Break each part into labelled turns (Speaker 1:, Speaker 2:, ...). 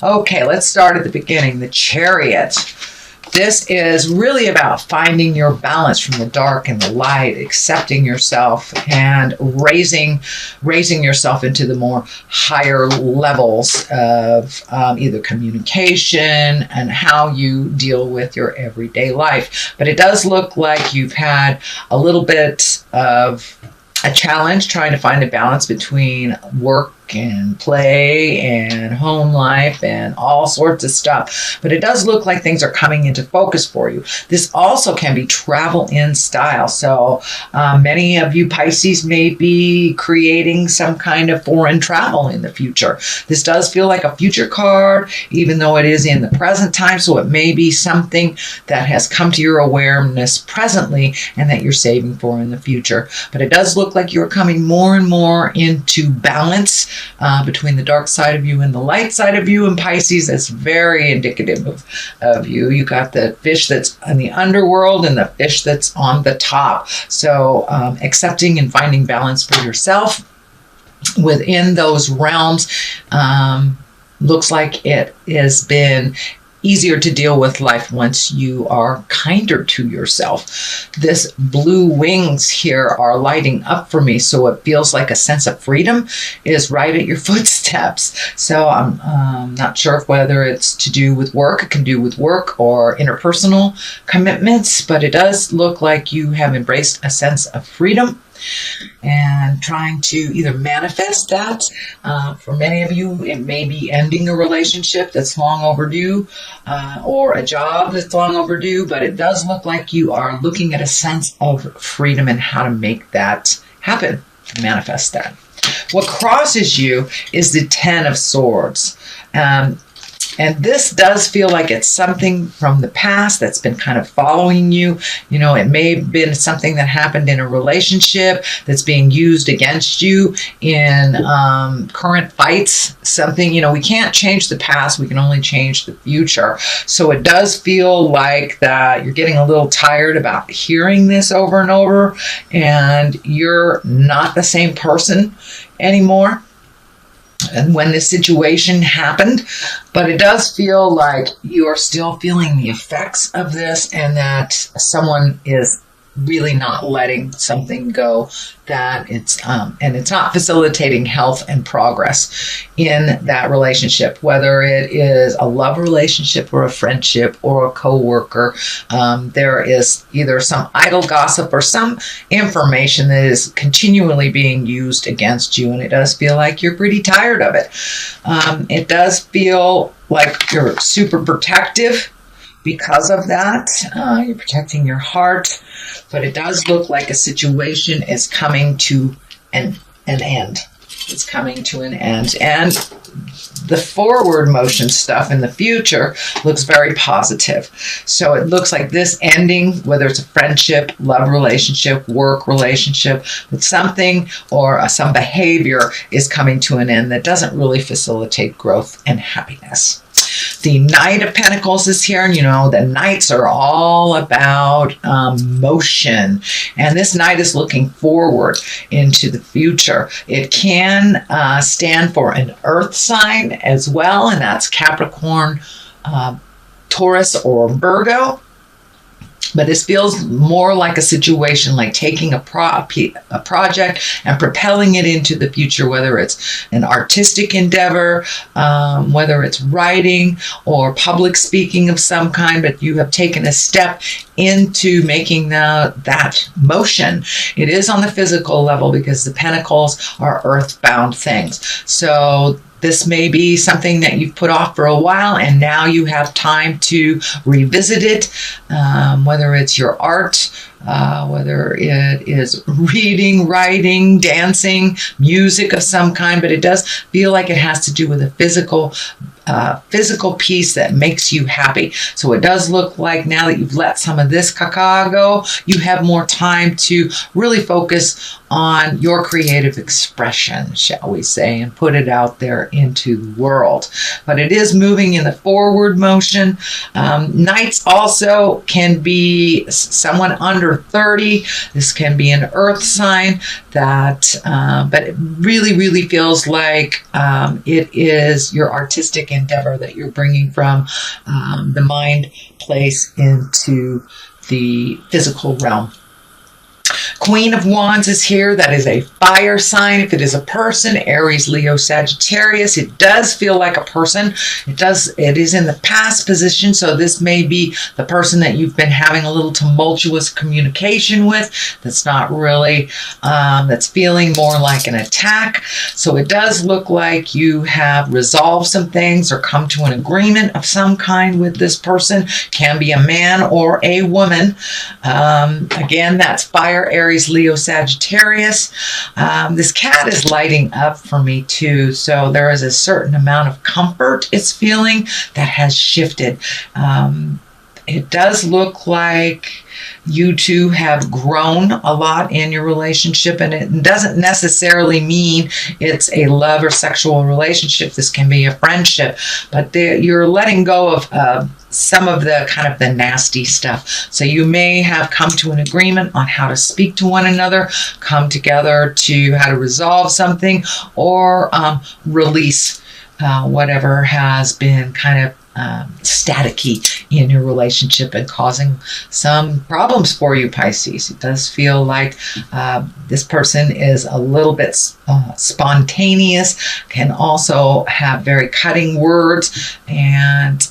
Speaker 1: Okay, let's start at the beginning. The Chariot. This is really about finding your balance from the dark and the light, accepting yourself and raising yourself into the more higher levels of either communication and how you deal with your everyday life. But it does look like you've had a little bit of a challenge trying to find a balance between work and play and home life and all sorts of stuff. But it does look like things are coming into focus for you. This also can be travel in style. So many of you Pisces may be creating some kind of foreign travel in the future. This does feel like a future card, even though it is in the present time. So it may be something that has come to your awareness presently and that you're saving for in the future. But it does look like you're coming more and more into balance between the dark side of you and the light side of you. And Pisces, that's very indicative of you. You got the fish that's in the underworld and the fish that's on the top. So accepting and finding balance for yourself within those realms looks like it has been easier to deal with life once you are kinder to yourself. This blue wings here are lighting up for me, so it feels like a sense of freedom is right at your footsteps. So I'm not sure whether it's to do with work. It can do with work or interpersonal commitments, but it does look like you have embraced a sense of freedom and trying to either manifest that. For many of you, it may be ending a relationship that's long overdue or a job that's long overdue, but it does look like you are looking at a sense of freedom and how to make that happen, to manifest that. What crosses you is the Ten of Swords. And this does feel like it's something from the past that's been kind of following you. You know, it may have been something that happened in a relationship that's being used against you in current fights. Something, you know, we can't change the past. We can only change the future. So it does feel like that you're getting a little tired about hearing this over and over, and you're not the same person anymore. And when this situation happened, but it does feel like you are still feeling the effects of this, and that someone is really not letting something go, that it's and it's not facilitating health and progress in that relationship, whether it is a love relationship or a friendship or a coworker. There is either some idle gossip or some information that is continually being used against you, and it does feel like you're pretty tired of it. It does feel like you're super protective because of that. You're protecting your heart, but it does look like a situation is coming to an end. It's coming to an end. And the forward motion stuff in the future looks very positive. So it looks like this ending, whether it's a friendship, love relationship, work relationship, but something or some behavior is coming to an end that doesn't really facilitate growth and happiness. The Knight of Pentacles is here, and you know, the Knights are all about motion, and this Knight is looking forward into the future. It can stand for an earth sign as well, and that's Capricorn, Taurus, or Virgo. But this feels more like a situation like taking a project and propelling it into the future, whether it's an artistic endeavor, whether it's writing or public speaking of some kind, but you have taken a step into making that motion. It is on the physical level because the pentacles are earthbound things. So this may be something that you've put off for a while, and now you have time to revisit it, whether it's your art, whether it is reading, writing, dancing, music of some kind, but it does feel like it has to do with a physical piece that makes you happy. So it does look like now that you've let some of this caca go, you have more time to really focus on your creative expression, shall we say, and put it out there into the world. But it is moving in the forward motion. Knights also can be someone under 30. This can be an earth sign that, but it really, really feels like it is your artistic endeavor that you're bringing from the mind place into the physical realm. Queen of Wands is here. That is a fire sign. If it is a person, Aries, Leo, Sagittarius, it does feel like a person. It is in the past position. So this may be the person that you've been having a little tumultuous communication with. That's not really, that's feeling more like an attack. So it does look like you have resolved some things or come to an agreement of some kind with this person. Can be a man or a woman. Again, that's fire, Aries, Leo, Sagittarius. This cat is lighting up for me too. So there is a certain amount of comfort it's feeling that has shifted. It does look like you two have grown a lot in your relationship, and it doesn't necessarily mean it's a love or sexual relationship. This can be a friendship, but you're letting go of some of the kind of the nasty stuff. So you may have come to an agreement on how to speak to one another, come together to how to resolve something, or release whatever has been kind of staticky in your relationship and causing some problems for you, Pisces. It does feel like this person is a little bit spontaneous, can also have very cutting words, and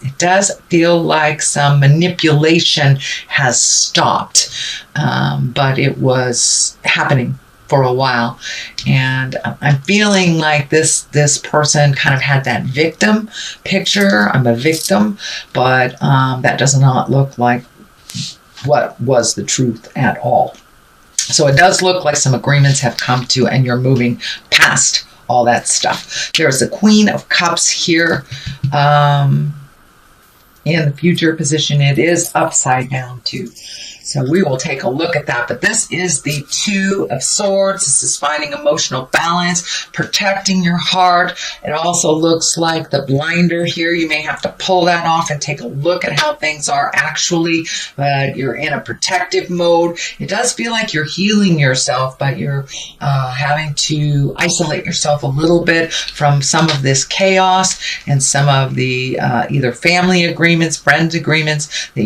Speaker 1: it does feel like some manipulation has stopped, but it was happening for a while. And I'm feeling like this person kind of had that victim picture. I'm a victim, but that does not look like what was the truth at all. So it does look like some agreements have come to, and you're moving past all that stuff. There's the Queen of Cups here. In the future position, it is upside down too. So we will take a look at that. But this is the Two of Swords. This is finding emotional balance, protecting your heart. It also looks like the blinder here. You may have to pull that off and take a look at how things are actually. But you're in a protective mode. It does feel like you're healing yourself, but you're having to isolate yourself a little bit from some of this chaos and some of the either family agreements, friends agreements that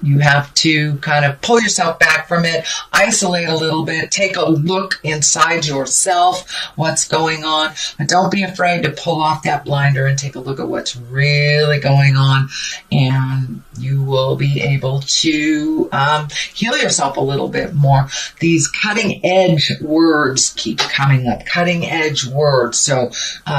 Speaker 1: you have to kind of pull yourself back from it, isolate a little bit, take a look inside yourself, what's going on. And don't be afraid to pull off that blinder and take a look at what's really going on. And you will be able to heal yourself a little bit more. These cutting edge words keep coming up, cutting edge words. So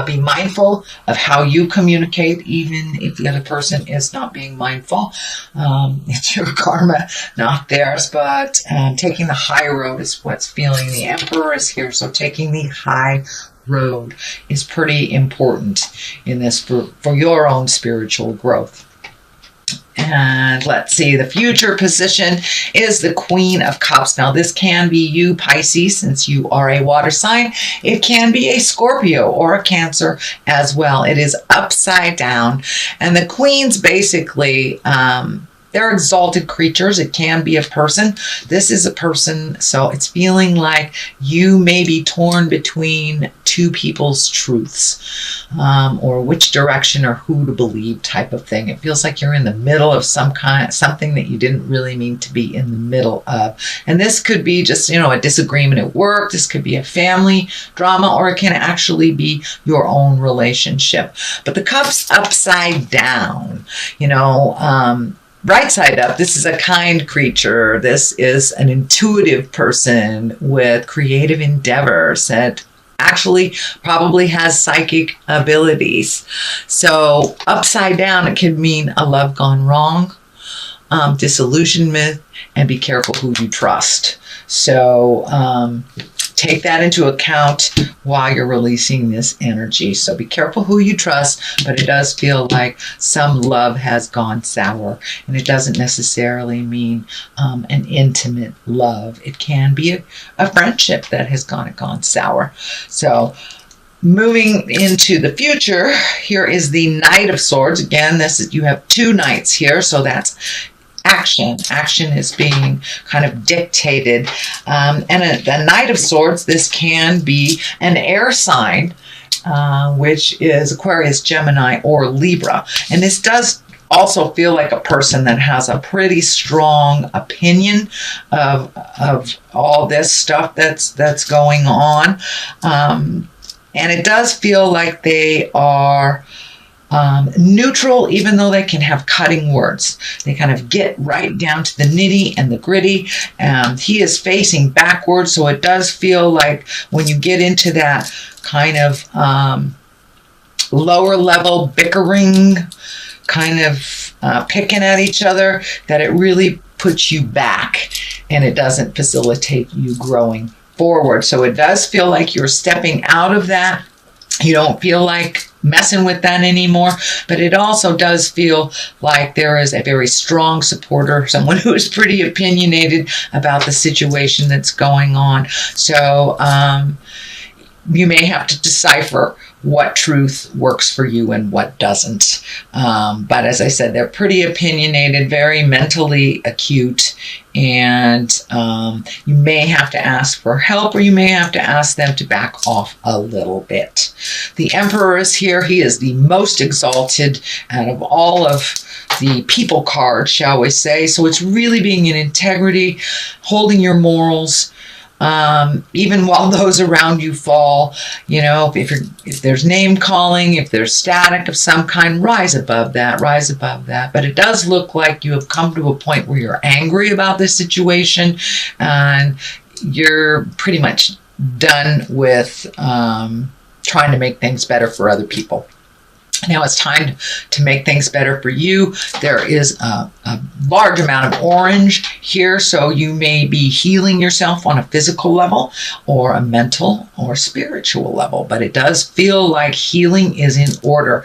Speaker 1: be mindful of how you communicate, even if the other person is not being mindful. It's your karma, not theirs, but taking the high road is what's feeling. The Emperor is here, so taking the high road is pretty important in this for your own spiritual growth. And let's see, the future position is the Queen of Cups. Now, this can be you, Pisces, since you are a water sign. It can be a Scorpio or a Cancer as well. It is upside down. And the Queens basically, they're exalted creatures. It can be a person. This is a person, so it's feeling like you may be torn between two people's truths, or which direction or who to believe type of thing. It feels like you're in the middle of something that you didn't really mean to be in the middle of. And this could be just, a disagreement at work. This could be a family drama, or it can actually be your own relationship. But the Cups upside down, right side up, this is a kind creature. This is an intuitive person with creative endeavors that actually probably has psychic abilities. So upside down, it could mean a love gone wrong, disillusionment, and be careful who you trust. So take that into account while you're releasing this energy. So be careful who you trust, but it does feel like some love has gone sour, and it doesn't necessarily mean an intimate love. It can be a friendship that has gone sour. So moving into the future, here is the Knight of Swords. Again, you have 2 knights here, so that's action. Action is being kind of dictated. And the Knight of Swords, this can be an air sign, which is Aquarius, Gemini, or Libra. And this does also feel like a person that has a pretty strong opinion of all this stuff that's going on. And it does feel like they are neutral, even though they can have cutting words. They kind of get right down to the nitty and the gritty. He is facing backwards, so it does feel like when you get into that kind of lower level bickering, kind of picking at each other, that it really puts you back and it doesn't facilitate you growing forward. So it does feel like you're stepping out of that. You don't feel like messing with that anymore, but it also does feel like there is a very strong supporter, someone who is pretty opinionated about the situation that's going on. So you may have to decipher what truth works for you and what doesn't. But as I said, they're pretty opinionated, very mentally acute, and you may have to ask for help, or you may have to ask them to back off a little bit. The Emperor is here. He is the most exalted out of all of the people cards, shall we say. So it's really being in integrity, holding your morals, even while those around you fall. You know, if there's name calling, if there's static of some kind, rise above that. But it does look like you have come to a point where you're angry about this situation, and you're pretty much done with trying to make things better for other people. Now it's time to make things better for you. There is a large amount of orange here, so you may be healing yourself on a physical level or a mental or spiritual level, but it does feel like healing is in order.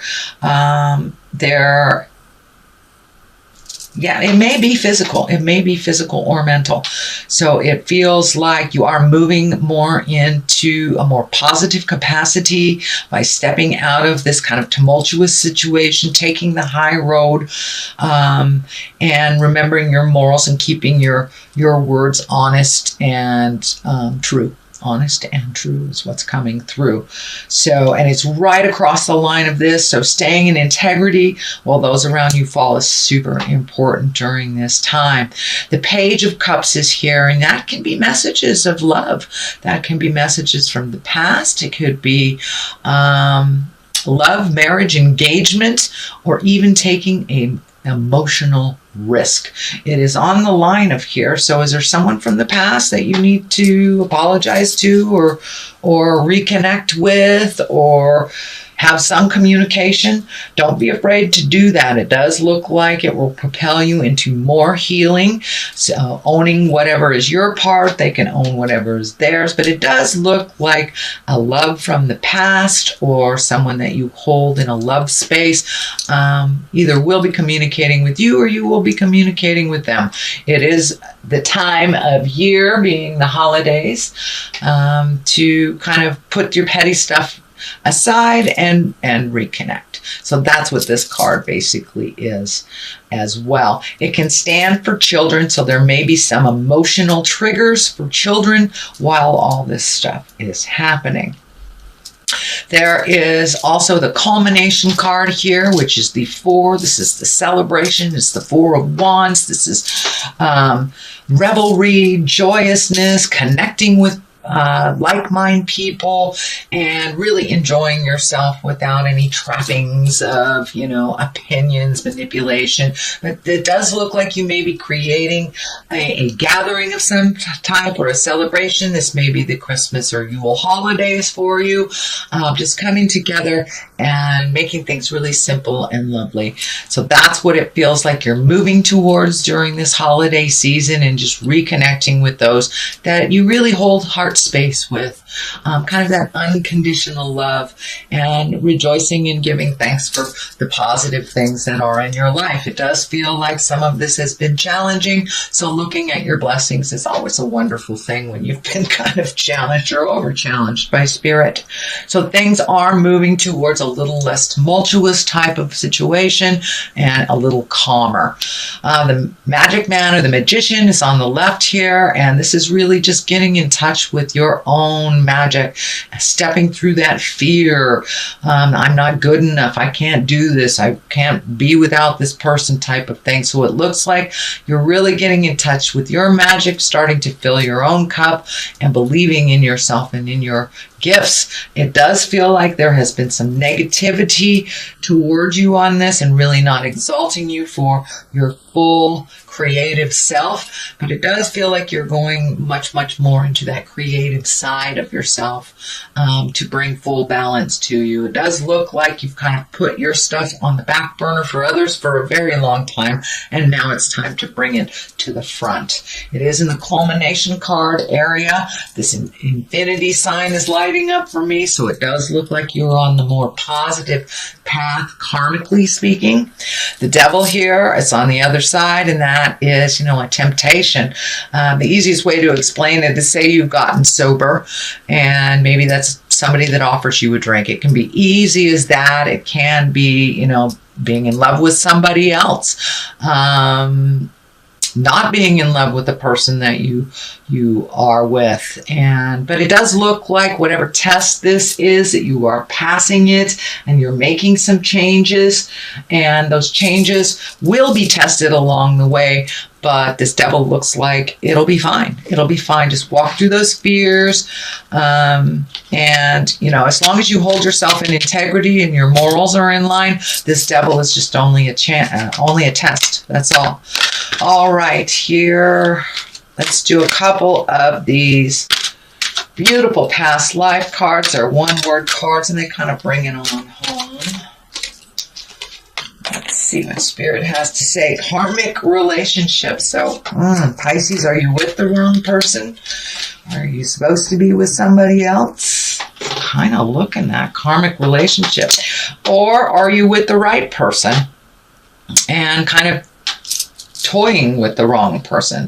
Speaker 1: It may be physical. It may be physical or mental. So it feels like you are moving more into a more positive capacity by stepping out of this kind of tumultuous situation, taking the high road, and remembering your morals and keeping your words honest and true. Honest and true is what's coming through. So, and it's right across the line of this. So staying in integrity while those around you fall is super important during this time. The Page of Cups is here, and that can be messages of love. That can be messages from the past. It could be love, marriage, engagement, or even taking an emotional risk. It is on the line of here. So is there someone from the past that you need to apologize to, or reconnect with, or have some communication? Don't be afraid to do that. It does look like it will propel you into more healing. So owning whatever is your part, they can own whatever is theirs, but it does look like a love from the past or someone that you hold in a love space either will be communicating with you or you will be communicating with them. It is the time of year, being the holidays, to kind of put your petty stuff aside and reconnect. So that's what this card basically is as well. It can stand for children, so there may be some emotional triggers for children while all this stuff is happening. There is also the culmination card here, which is the 4. This is the celebration. It's the 4 of Wands. This is revelry, joyousness, connecting with like-minded people, and really enjoying yourself without any trappings of, opinions, manipulation. But it does look like you may be creating a gathering of some type or a celebration. This may be the Christmas or Yule holidays for you, just coming together and making things really simple and lovely. So that's what it feels like you're moving towards during this holiday season, and just reconnecting with those that you really hold heart space with, kind of that unconditional love, and rejoicing and giving thanks for the positive things that are in your life. It does feel like some of this has been challenging, so looking at your blessings is always a wonderful thing when you've been kind of challenged or over-challenged by spirit. So things are moving towards a little less tumultuous type of situation and a little calmer. The magic man or the magician is on the left here, and this is really just getting in touch with your own magic, stepping through that fear. I'm not good enough. I can't do this. I can't be without this person type of thing. So it looks like you're really getting in touch with your magic, starting to fill your own cup and believing in yourself and in your gifts. It does feel like there has been some negativity towards you on this and really not exalting you for your full creative self, but it does feel like you're going much, much more into that creative side of yourself to bring full balance to you. It does look like you've kind of put your stuff on the back burner for others for a very long time, and now it's time to bring it to the front. It is in the culmination card area. This infinity sign is lighting up for me, so it does look like you're on the more positive path, karmically speaking. The devil here is on the other side, and that is, a temptation. The easiest way to explain it is say you've gotten sober, and maybe that's somebody that offers you a drink. It can be easy as that. It can be, being in love with somebody else. Not being in love with the person that you are with. But it does look like whatever test this is, that you are passing it and you're making some changes, and those changes will be tested along the way. But this devil looks like it'll be fine. It'll be fine. Just walk through those fears. And, as long as you hold yourself in integrity and your morals are in line, this devil is just only a test. That's all. All right, here, let's do a couple of these beautiful past life cards. They're one-word cards, and they kind of bring it on home. Let's see what Spirit has to say. Karmic relationship. So, Pisces, are you with the wrong person? Are you supposed to be with somebody else? Kind of looking at karmic relationship. Or are you with the right person and kind of toying with the wrong person?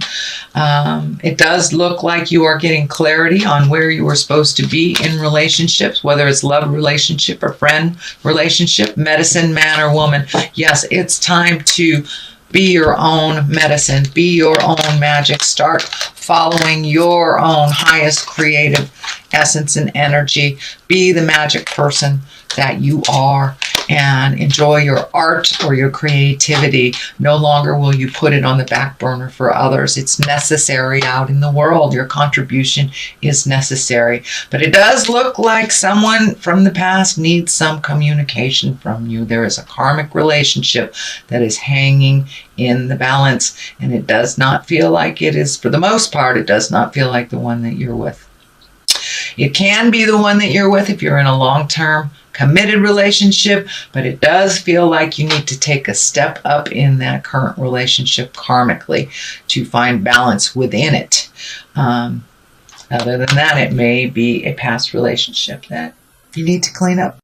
Speaker 1: It does look like you are getting clarity on where you were supposed to be in relationships, whether it's love relationship or friend relationship, medicine man or woman. Yes, it's time to be your own medicine, be your own magic. Start following your own highest creative essence and energy. Be the magic person that you are, and enjoy your art or your creativity. No longer will you put it on the back burner for others. It's necessary out in the world. Your contribution is necessary. But it does look like someone from the past needs some communication from you. There is a karmic relationship that is hanging in the balance, and it does not feel like it is, for the most part, it does not feel like the one that you're with. It can be the one that you're with if you're in a long-term committed relationship, but it does feel like you need to take a step up in that current relationship karmically to find balance within it. Other than that, it may be a past relationship that you need to clean up.